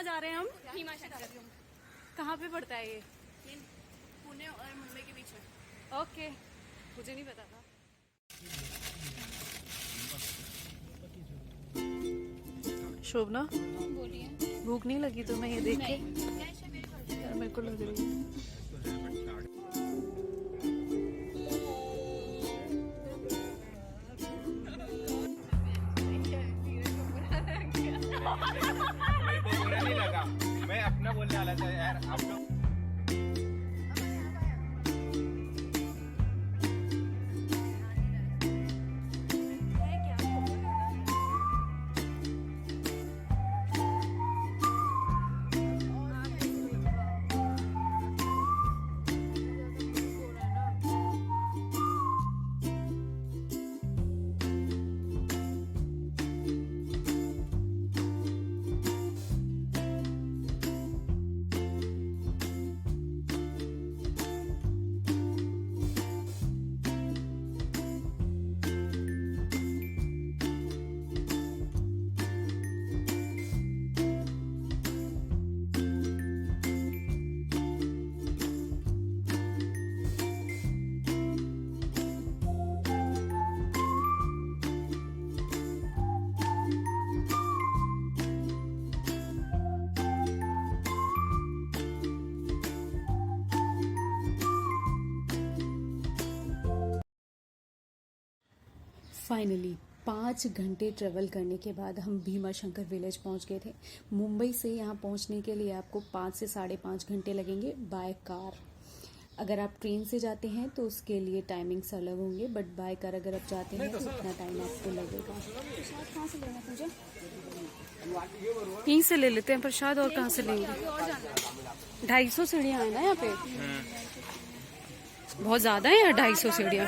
जा रहे हैं हम? भीमा शंकर। कहाँ पे पड़ता है ये? पुणे और मुंबई के बीच में। ओके, मुझे नहीं पता था। शोभना, बोलिए। भूख नहीं लगी तुम्हें ये देख के? यार मेरे को लग रही है। मेरे को बुरा नहीं लगा, मैं अपना बोलने वाला था यार। आप लोग फाइनली 5 घंटे ट्रेवल करने के बाद हम भीमा शंकर विलेज पहुंच गए थे। मुंबई से यहाँ पहुंचने के लिए आपको 5 से 5.5 घंटे लगेंगे बाय कार। अगर आप ट्रेन से जाते हैं तो उसके लिए टाइमिंग्स अलग होंगे, बट बाय कार अगर आप जाते हैं तो उतना टाइम आपको लगेगा। प्रसाद कहाँ से लेना मुझे? यहीं से ले लेते हैं प्रसाद, और कहाँ से लेंगे? 250 सीढ़ियाँ है ना यहाँ पे? बहुत ज्यादा है यार 250 सीढ़ियाँ।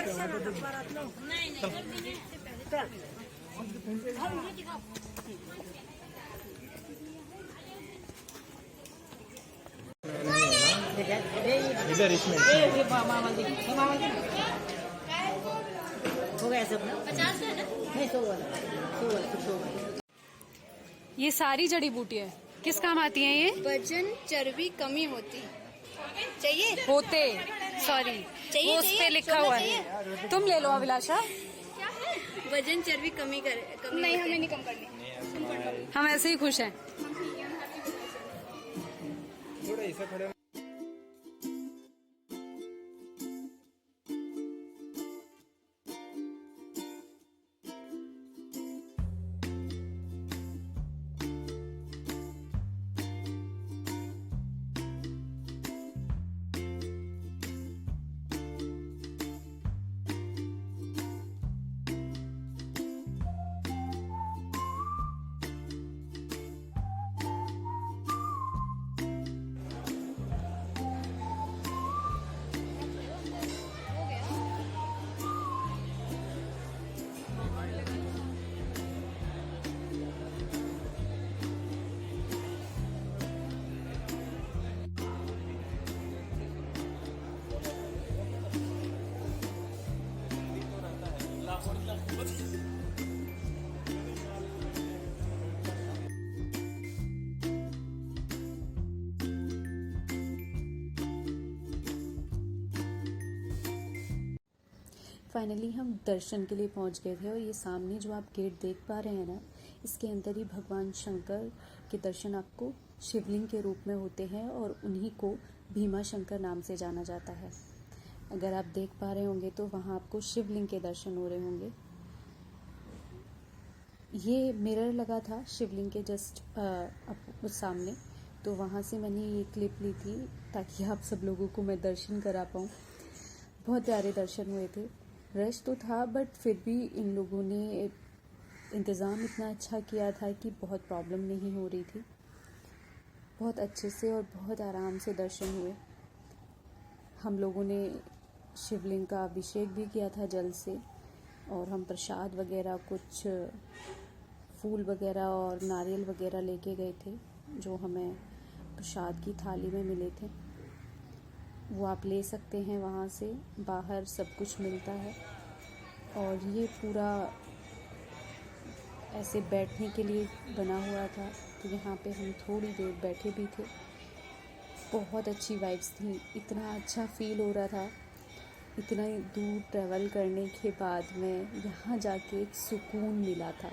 इधर इसमें हो गया सब ना? 50 है ना? नहीं 100 वाला। ये सारी जड़ी बूटियाँ किस काम आती हैं ये? वजन चर्बी कमी होती चाहिए। होते, सॉरी, चाहिए, वो उस पे चाहिए, लिखा हुआ है। तुम ले लो अभिलाषा। क्या है? वजन चर्बी कमी नहीं, हमें नहीं कम करनी। हम ऐसे ही खुश हैं। थोड़ा ऐसा खड़े फाइनली हम दर्शन के लिए पहुंच गए थे और ये सामने जो आप गेट देख पा रहे हैं ना, इसके अंदर ही भगवान शंकर के दर्शन आपको शिवलिंग के रूप में होते हैं और उन्हीं को भीमा शंकर नाम से जाना जाता है। अगर आप देख पा रहे होंगे तो वहाँ आपको शिवलिंग के दर्शन हो रहे होंगे। ये मिरर लगा था शिवलिंग के जस्ट उस सामने, तो वहाँ से मैंने ये क्लिप ली थी ताकि आप सब लोगों को मैं दर्शन करा पाऊँ। बहुत प्यारे दर्शन हुए थे। रश तो था बट फिर भी इन लोगों ने इंतज़ाम इतना अच्छा किया था कि बहुत प्रॉब्लम नहीं हो रही थी। बहुत अच्छे से और बहुत आराम से दर्शन हुए। हम लोगों ने शिवलिंग का अभिषेक भी किया था जल से, और हम प्रसाद वगैरह, कुछ फूल वगैरह और नारियल वगैरह लेके गए थे जो हमें प्रसाद की थाली में मिले थे। वो आप ले सकते हैं वहाँ से, बाहर सब कुछ मिलता है। और ये पूरा ऐसे बैठने के लिए बना हुआ था, तो यहाँ पे हम थोड़ी देर बैठे भी थे। बहुत अच्छी वाइब्स थी, इतना अच्छा फील हो रहा था। इतना दूर ट्रैवल करने के बाद में यहाँ जाके एक सुकून मिला था।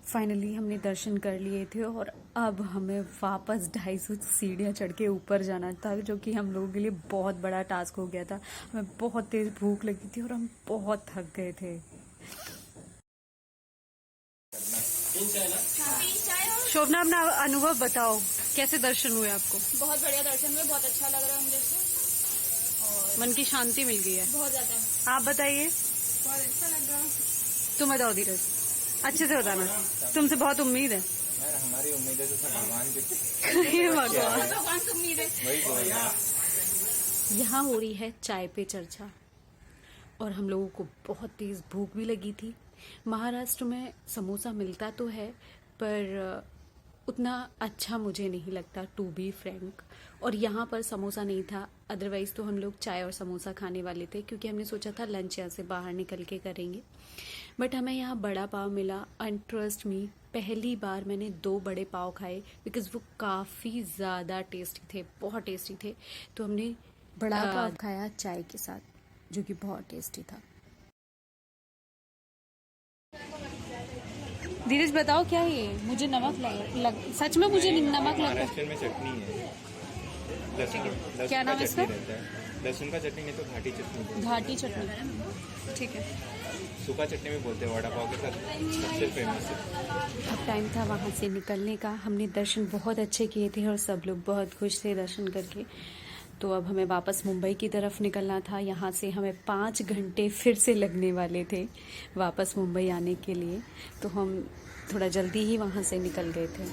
फाइनली हमने दर्शन कर लिए थे और अब हमें वापस 250 सीढ़ियाँ चढ़ के ऊपर जाना था, जो कि हम लोगों के लिए बहुत बड़ा टास्क हो गया था। हमें बहुत तेज भूख लगी थी और हम बहुत थक गए थे। शोभना, अपना अनुभव बताओ, कैसे दर्शन हुए आपको? बहुत बढ़िया दर्शन हुए, बहुत अच्छा लग रहा है मुझे तो। मन की शांति मिल गई है बहुत ज्यादा। आप बताइए। बहुत अच्छा लग रहा है। तुम बताओ धीरज, अच्छे से बताना, तुमसे बहुत उम्मीद है। यार हमारी उम्मीद है तो सब भगवान की। ये भगवान, भगवान से उम्मीद है। वही बोल रहा हूं। यहाँ हो रही है चाय पे चर्चा और हम लोगों को बहुत तेज भूख भी लगी थी। महाराष्ट्र में समोसा मिलता तो है, पर उतना अच्छा मुझे नहीं लगता, टू बी फ्रैंक। और यहाँ पर समोसा नहीं था, अदरवाइज तो हम लोग चाय और समोसा खाने वाले थे, क्योंकि हमने सोचा था लंच यहाँ से बाहर निकल के करेंगे। बट हमें यहाँ बड़ा पाव मिला एंड ट्रस्ट मी, पहली बार मैंने 2 बड़े पाव खाए, बिकॉज वो काफ़ी ज़्यादा टेस्टी थे, बहुत टेस्टी थे। तो हमने बड़ा पाव खाया चाय के साथ, जो कि बहुत टेस्टी था। धीरज बताओ क्या है ये? मुझे नमक सच में मुझे नमक लगा। महाराष्ट्र में चटनी है, लहसुन क्या नाम का इसका? चटनी रहता है। लहसुन का चटनी नहीं तो घाटी चटनी बोलते हैं। घाटी चटनी, ठीक है। सूखा चटनी भी बोलते हैं, वड़ा पाव के साथ सबसे फेमस है। अब टाइम था वहाँ से निकलने का। हमने दर्शन बहुत अच्छे किए थे और सब लोग बहुत खुश थे दर्शन करके। तो अब हमें वापस मुंबई की तरफ निकलना था। यहाँ से हमें 5 घंटे फिर से लगने वाले थे वापस मुंबई आने के लिए, तो हम थोड़ा जल्दी ही वहाँ से निकल गए थे।